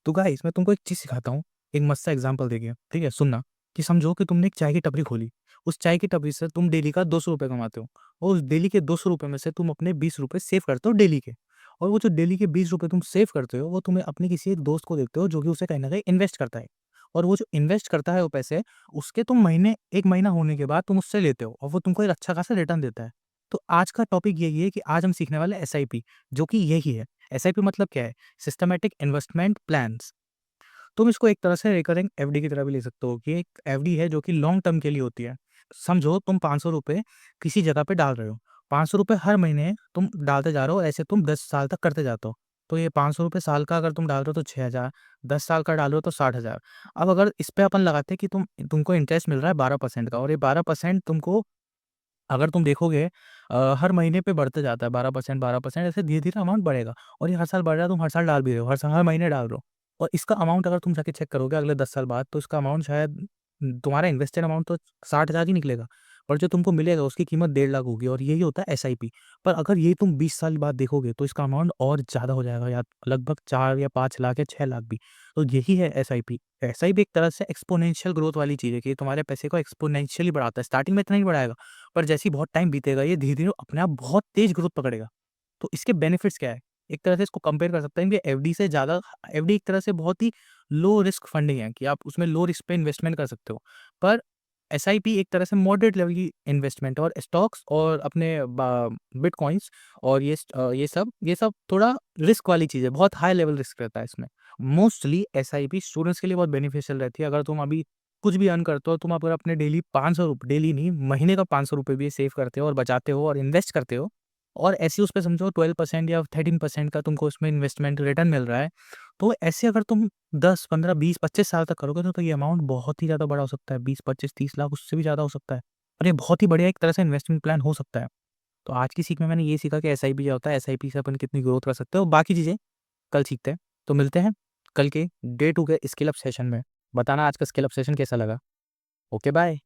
तो गाइस मैं तुमको एक चीज़ सिखाता हूँ, एक मस्त सा एग्ज़ाम्पल देके, ठीक है? सुनना, कि समझो कि तुमने एक चाय की टपरी खोली, उस चाय की टपरी से तुम डेली का ₹200 कमाते हो और उस डेली के ₹200 में से तुम अपने ₹20 सेव करते हो डेली के और वो जो डेली के ₹20 तुम सेव करते हो, वो तुम्हें अपने किसी एक दोस्त को देते हो जो कि उसे कहीं न कहीं इन्वेस्ट करता है और वो जो इन्वेस्ट करता है वो पैसे, उसके तुम महीने 1 महीना होने के बाद तुम उससे लेते हो और वो तुमको एक अच्छा खासा रिटर्न देता है। तो आज का टॉपिक यही है कि आज हम सीखने वाले हैं एसआईपी, जो कि यही है। एसआईपी मतलब क्या है? Systematic investment plans. तुम इसको एक तरह से रिकरिंग एफडी की तरह भी ले सकते हो कि एक एफडी है जो कि लॉन्ग टर्म के लिए होती है। समझो तुम ₹500 किसी जगह पे डाल रहे हो। ₹500 हर महीने तुम डालते जा रहे हो, ऐसे तुम 10 साल तक करते जाते हो। तो ये ₹500 साल का अगर तुम डाल रहे हो तो 6000, 10 साल का डाल रहे हो तो 60,000। अब अगर इस पे अपन लगाते हैं कि तुमको इंटरेस्ट मिल रहा है 12% का और ये 12% तुमको अगर तुम देखोगे हर महीने पे बढ़ते जाता है 12% ऐसे धीरे-धीरे अमाउंट बढ़ेगा और ये हर साल बढ़ रहा है, तुम हर साल डाल भी रहे हो, हर महीने डाल रहे हो और इसका अमाउंट अगर तुम जाके चेक करोगे अगले 10 साल बाद तो इसका अमाउंट शायद तुम्हारा इन्वेस्टेड अमाउंट तो 60,000 ही निकलेगा, पर जो तुमको मिलेगा उसकी कीमत 1.5 लाख होगी और यही होता है एसआईपी। पर अगर ये तुम 20 साल बाद देखोगे तो इसका अमाउंट और ज़्यादा हो जाएगा या लगभग 4 या 5 लाख या 6 लाख भी। तो यही है एसआईपी। एसआईपी एक तरह से एक्सपोनेंशियल ग्रोथ वाली चीज़ है कि तुम्हारे पैसे को एक्सपोनेंशियली बढ़ाता है। स्टार्टिंग में इतना नहीं बढ़ाएगा, पर जैसे ही बहुत टाइम बीतेगा ये धीरे-धीरे अपने आप बहुत तेज़ ग्रोथ पकड़ेगा। तो इसके बेनिफिट्स क्या है? एक तरह से इसको कंपेयर कर सकते हैं कि एफडी से ज़्यादा एफडी एक तरह से बहुत ही लो रिस्क फंडिंग है कि आप उसमें लो रिस्क पे इन्वेस्टमेंट कर सकते हो। पर एसआईपी एक तरह से मॉडरेट लेवल की इन्वेस्टमेंट है और स्टॉक्स और अपने बिटकॉइन्स और ये सब थोड़ा रिस्क वाली चीज़ है, बहुत हाई लेवल रिस्क रहता है इसमें। मोस्टली एसआईपी स्टूडेंट्स के लिए बहुत बेनिफिशियल रहती है। अगर तुम अभी कुछ भी अर्न करते हो, तुम अगर अपने डेली ₹500 डेली नहीं, महीने का ₹500 भी सेव करते हो और बचाते हो और इन्वेस्ट करते हो और ऐसे ही उसपे समझो 12% या 13% का तुमको उसमें इन्वेस्टमेंट रिटर्न मिल रहा है, तो ऐसे अगर तुम 10, 15, 20, 25 साल तक करोगे तो ये अमाउंट बहुत ही ज़्यादा बड़ा हो सकता है, 20, 25, 30 लाख उससे भी ज़्यादा हो सकता है और ये बहुत ही बढ़िया एक तरह से इन्वेस्टमेंट प्लान हो सकता है। तो आज की सीख में मैंने ये सीखा कि एसआईपी क्या होता है, एसआईपी से अपन कितनी ग्रोथ कर सकते हैं और बाकी चीज़ें कल सीखते हैं। तो मिलते हैं कल के डे 2 के स्किल अप सेशन में। बताना आज का स्किल अप सेशन कैसा लगा? Okay bye.